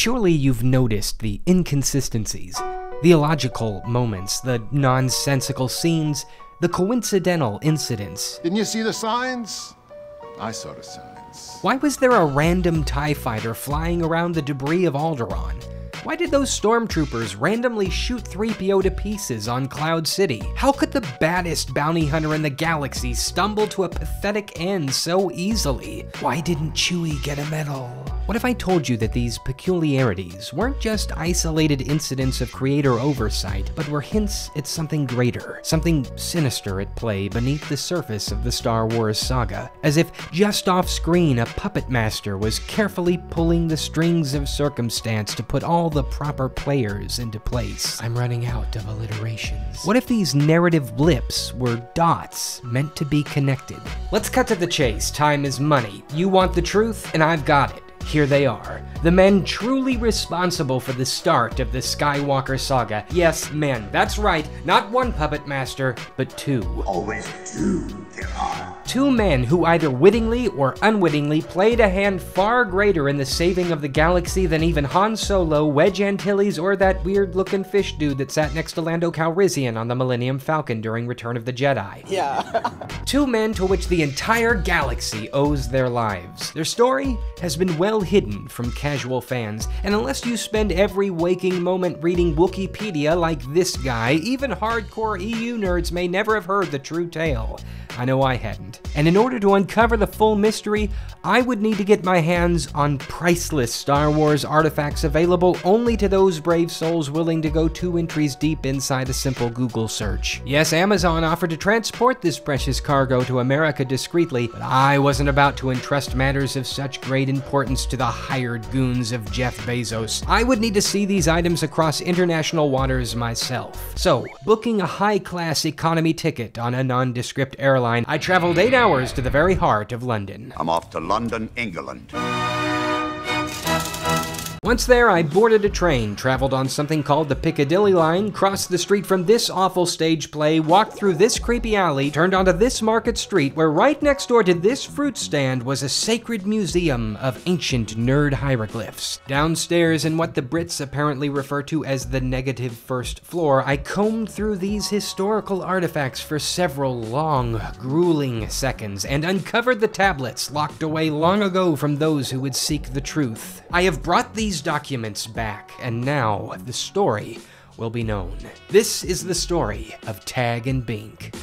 Surely you've noticed the inconsistencies, the illogical moments, the nonsensical scenes, the coincidental incidents. Didn't you see the signs? I saw the signs. Why was there a random TIE fighter flying around the debris of Alderaan? Why did those stormtroopers randomly shoot 3PO to pieces on Cloud City? How could the baddest bounty hunter in the galaxy stumble to a pathetic end so easily? Why didn't Chewie get a medal? What if I told you that these peculiarities weren't just isolated incidents of creator oversight, but were hints at something greater, something sinister at play beneath the surface of the Star Wars saga? As if just off screen, a puppet master was carefully pulling the strings of circumstance to put all the proper players into place. I'm running out of alliterations. What if these narrative blips were dots meant to be connected? Let's cut to the chase. Time is money. You want the truth, and I've got it. Here they are, the men truly responsible for the start of the Skywalker saga. Yes, men, that's right, not one puppet master, but two. Always two there are. Two men who either wittingly or unwittingly played a hand far greater in the saving of the galaxy than even Han Solo, Wedge Antilles, or that weird-looking fish dude that sat next to Lando Calrissian on the Millennium Falcon during Return of the Jedi. Yeah. Two men to which the entire galaxy owes their lives. Their story has been well hidden from casual fans, and unless you spend every waking moment reading Wikipedia like this guy, even hardcore EU nerds may never have heard the true tale. I know I hadn't. And in order to uncover the full mystery, I would need to get my hands on priceless Star Wars artifacts available only to those brave souls willing to go 2 entries deep inside a simple Google search. Yes, Amazon offered to transport this precious cargo to America discreetly, but I wasn't about to entrust matters of such great importance to the hired goons of Jeff Bezos. I would need to see these items across international waters myself. So, booking a high-class economy ticket on a nondescript airline, I traveled 8 hours to the very heart of London. I'm off to London, England. Once there, I boarded a train, traveled on something called the Piccadilly line, crossed the street from this awful stage play, walked through this creepy alley, turned onto this market street, where right next door to this fruit stand was a sacred museum of ancient nerd hieroglyphs. Downstairs in what the Brits apparently refer to as the negative first floor, I combed through these historical artifacts for several long, grueling seconds, and uncovered the tablets locked away long ago from those who would seek the truth. I have brought these documents back, and now the story will be known. This is the story of Tag and Bink.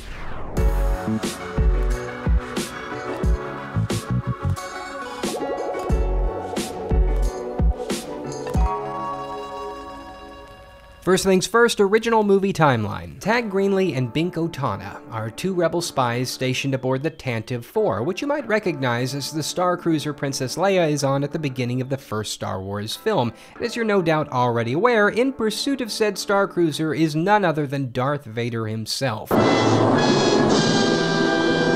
First things first, original movie timeline. Tag Greenlee and Bink Otana are 2 rebel spies stationed aboard the Tantive 4, which you might recognize as the star cruiser Princess Leia is on at the beginning of the first Star Wars film. And as you're no doubt already aware, in pursuit of said star cruiser is none other than Darth Vader himself.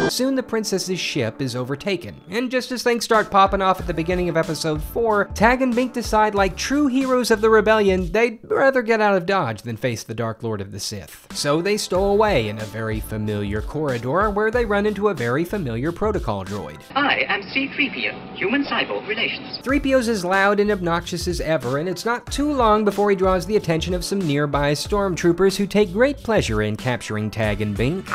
Soon the princess's ship is overtaken, and just as things start popping off at the beginning of episode 4, Tag and Bink decide, like true heroes of the rebellion, they'd rather get out of Dodge than face the Dark Lord of the Sith. So they stow away in a very familiar corridor where they run into a very familiar protocol droid. I am C-3PO, human-cyborg relations. 3PO's as loud and obnoxious as ever, and it's not too long before he draws the attention of some nearby stormtroopers who take great pleasure in capturing Tag and Bink.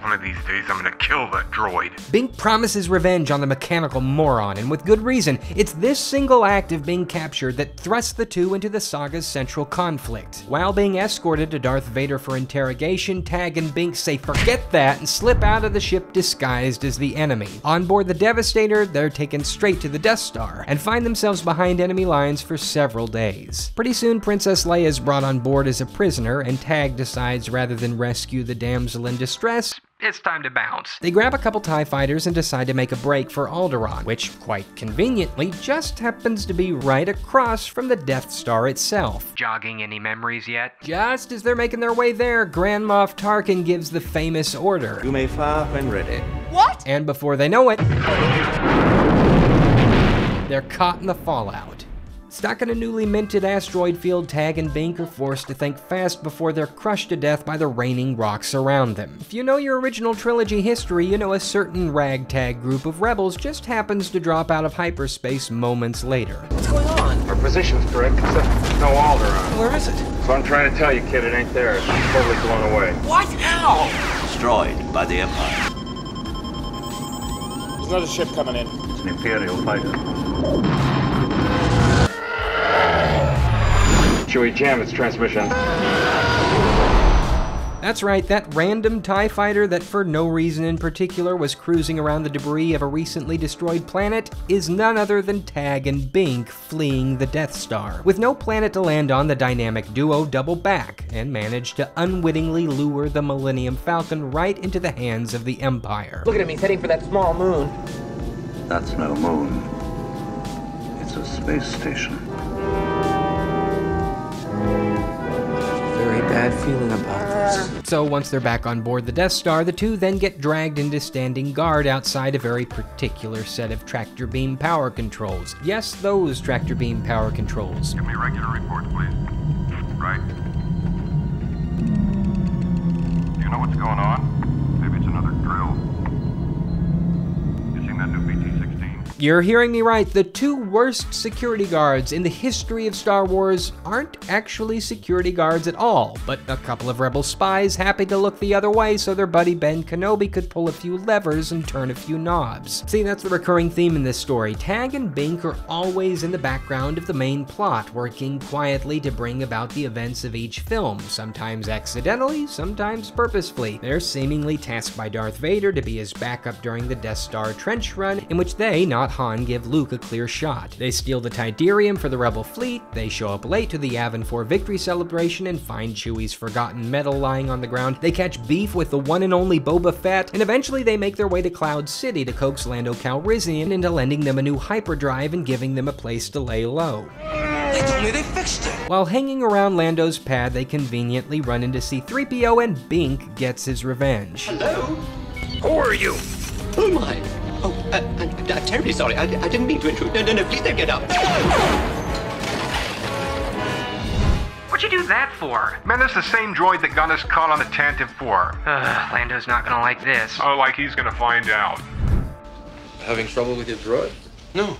One of these days I'm gonna kill that droid. Bink promises revenge on the mechanical moron, and with good reason. It's this single act of being captured that thrusts the two into the saga's central conflict. While being escorted to Darth Vader for interrogation, Tag and Bink say forget that and slip out of the ship disguised as the enemy. On board the Devastator, they're taken straight to the Death Star and find themselves behind enemy lines for several days. Pretty soon, Princess Leia is brought on board as a prisoner, and Tag decides rather than rescue the damsel in distress, it's time to bounce. They grab a couple TIE fighters and decide to make a break for Alderaan, which, quite conveniently, just happens to be right across from the Death Star itself. Jogging any memories yet? Just as they're making their way there, Grand Moff Tarkin gives the famous order. You may fire when ready. What? And before they know it, they're caught in the fallout. Stuck in a newly minted asteroid field, Tag and Bink are forced to think fast before they're crushed to death by the raining rocks around them. If you know your original trilogy history, you know a certain ragtag group of rebels just happens to drop out of hyperspace moments later. What's going on? Our position's correct, except no Alderaan. Where is it? So I'm trying to tell you, kid, it ain't there. It's totally blown away. What? How? Destroyed by the Empire. There's another ship coming in. It's an Imperial fighter. Chewie, jam its transmission. That's right, that random TIE fighter that for no reason in particular was cruising around the debris of a recently destroyed planet is none other than Tag and Bink fleeing the Death Star. With no planet to land on, the dynamic duo double back and manage to unwittingly lure the Millennium Falcon right into the hands of the Empire. Look at him, he's heading for that small moon. That's no moon. It's a space station. Very bad feeling about this. So once they're back on board the Death Star, the two then get dragged into standing guard outside a very particular set of tractor beam power controls. Yes, those tractor beam power controls. Give me regular reports, please. Right. Do you know what's going on? Maybe it's another drill. You seen that new BT-16? You're hearing me right, the two worst security guards in the history of Star Wars aren't actually security guards at all, but a couple of rebel spies happy to look the other way so their buddy Ben Kenobi could pull a few levers and turn a few knobs. See, that's the recurring theme in this story. Tag and Bink are always in the background of the main plot, working quietly to bring about the events of each film, sometimes accidentally, sometimes purposefully. They're seemingly tasked by Darth Vader to be his backup during the Death Star trench run, in which they, not Han, give Luke a clear shot. They steal the Tidarium for the Rebel fleet, they show up late to the Yavin 4 victory celebration and find Chewie's forgotten medal lying on the ground, they catch beef with the one and only Boba Fett, and eventually they make their way to Cloud City to coax Lando Calrissian into lending them a new hyperdrive and giving them a place to lay low. They told me they fixed it. While hanging around Lando's pad, they conveniently run into C-3PO and Bink gets his revenge. Hello? Who are you? Oh my. Oh, I'm terribly sorry. I didn't mean to intrude. No, please don't get up. What'd you do that for? Man, that's the same droid that got us caught on the Tantive 4. Lando's not gonna like this. Oh, like he's gonna find out. Having trouble with your droid? No.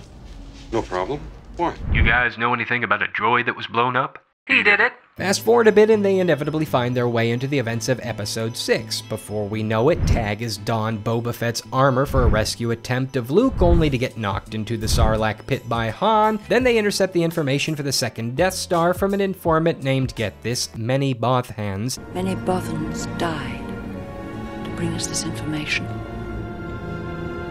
No problem. Why? You guys know anything about a droid that was blown up? He did it. Fast forward a bit and they inevitably find their way into the events of Episode 6. Before we know it, Tag has donned Boba Fett's armor for a rescue attempt of Luke, only to get knocked into the Sarlacc pit by Han. Then they intercept the information for the second Death Star from an informant named, get this, Many Bothans. Many Bothans died to bring us this information.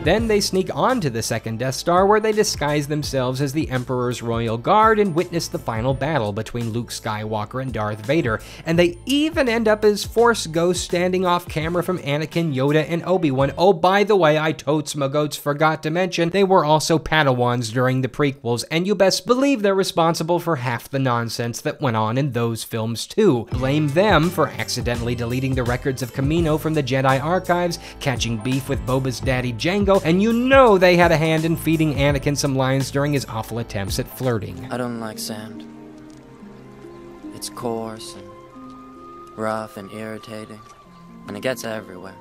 Then they sneak onto the second Death Star where they disguise themselves as the Emperor's Royal Guard and witness the final battle between Luke Skywalker and Darth Vader. And they even end up as Force ghosts standing off camera from Anakin, Yoda, and Obi-Wan. Oh, by the way, I totes my goats forgot to mention, they were also Padawans during the prequels, and you best believe they're responsible for half the nonsense that went on in those films too. Blame them for accidentally deleting the records of Kamino from the Jedi archives, catching beef with Boba's daddy Jango, and you know they had a hand in feeding Anakin some lines during his awful attempts at flirting. I don't like sand. It's coarse and rough and irritating, and it gets everywhere.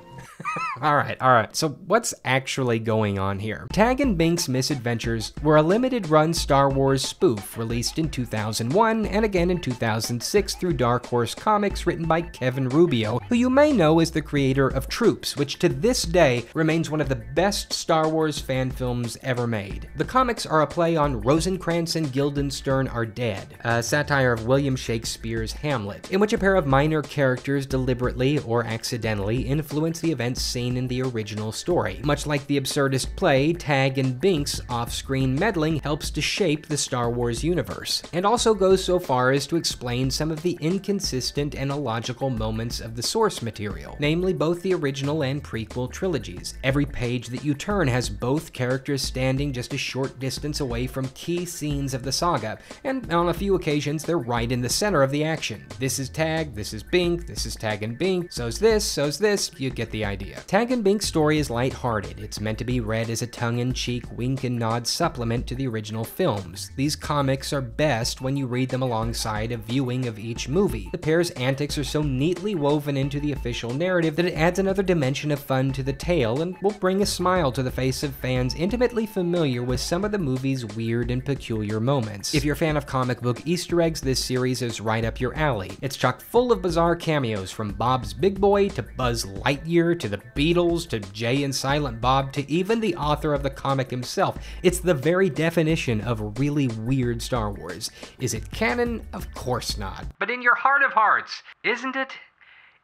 Alright, so what's actually going on here? Tag and Bink's Misadventures were a limited-run Star Wars spoof released in 2001 and again in 2006 through Dark Horse Comics, written by Kevin Rubio, who you may know as the creator of Troops, which to this day remains one of the best Star Wars fan films ever made. The comics are a play on Rosencrantz and Guildenstern Are Dead, a satire of William Shakespeare's Hamlet, in which a pair of minor characters deliberately or accidentally influence the events seen in the original story. Much like the absurdist play, Tag and Bink's off-screen meddling helps to shape the Star Wars universe, and also goes so far as to explain some of the inconsistent and illogical moments of the source material, namely both the original and prequel trilogies. Every page that you turn has both characters standing just a short distance away from key scenes of the saga, and on a few occasions they're right in the center of the action. This is Tag, this is Bink, this is Tag and Bink, so's this, you get the the idea. Tag and Bink's story is lighthearted. It's meant to be read as a tongue-in-cheek wink and nod supplement to the original films. These comics are best when you read them alongside a viewing of each movie. The pair's antics are so neatly woven into the official narrative that it adds another dimension of fun to the tale and will bring a smile to the face of fans intimately familiar with some of the movie's weird and peculiar moments. If you're a fan of comic book Easter eggs, this series is right up your alley. It's chock full of bizarre cameos from Bob's Big Boy to Buzz Lightyear to the Beatles to Jay and Silent Bob to even the author of the comic himself. It's the very definition of really weird Star Wars. Is it canon? Of course not. But in your heart of hearts, isn't it?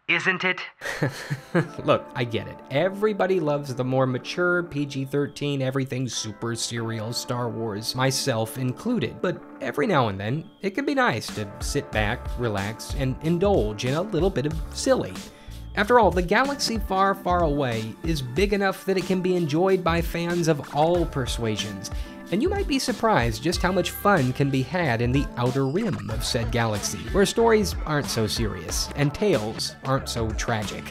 Isn't it? Look, I get it. Everybody loves the more mature, PG-13, everything super serial Star Wars, myself included. But every now and then, it can be nice to sit back, relax, and indulge in a little bit of silly. After all, the galaxy far, far away is big enough that it can be enjoyed by fans of all persuasions. And you might be surprised just how much fun can be had in the outer rim of said galaxy, where stories aren't so serious, and tales aren't so tragic.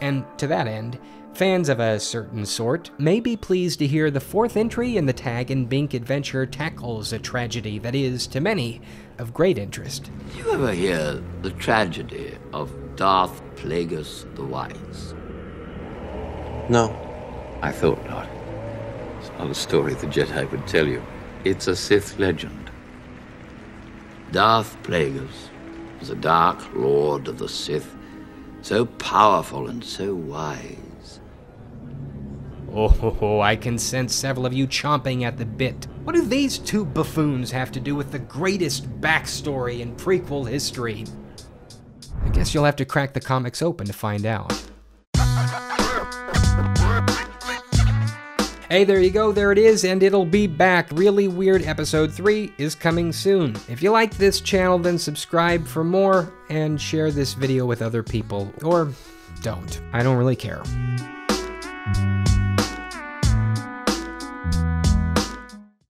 And to that end, fans of a certain sort may be pleased to hear the fourth entry in the Tag and Bink adventure tackles a tragedy that is, to many, of great interest. Did you ever hear the tragedy of Darth Plagueis the Wise? No. I thought not. It's not a story the Jedi would tell you. It's a Sith legend. Darth Plagueis was a dark lord of the Sith, so powerful and so wise. Oh, I can sense several of you chomping at the bit. What do these two buffoons have to do with the greatest backstory in prequel history? I guess you'll have to crack the comics open to find out. Hey, there you go, there it is, and it'll be back. Really Weird Episode 3 is coming soon. If you like this channel, then subscribe for more, and share this video with other people. Or don't. I don't really care.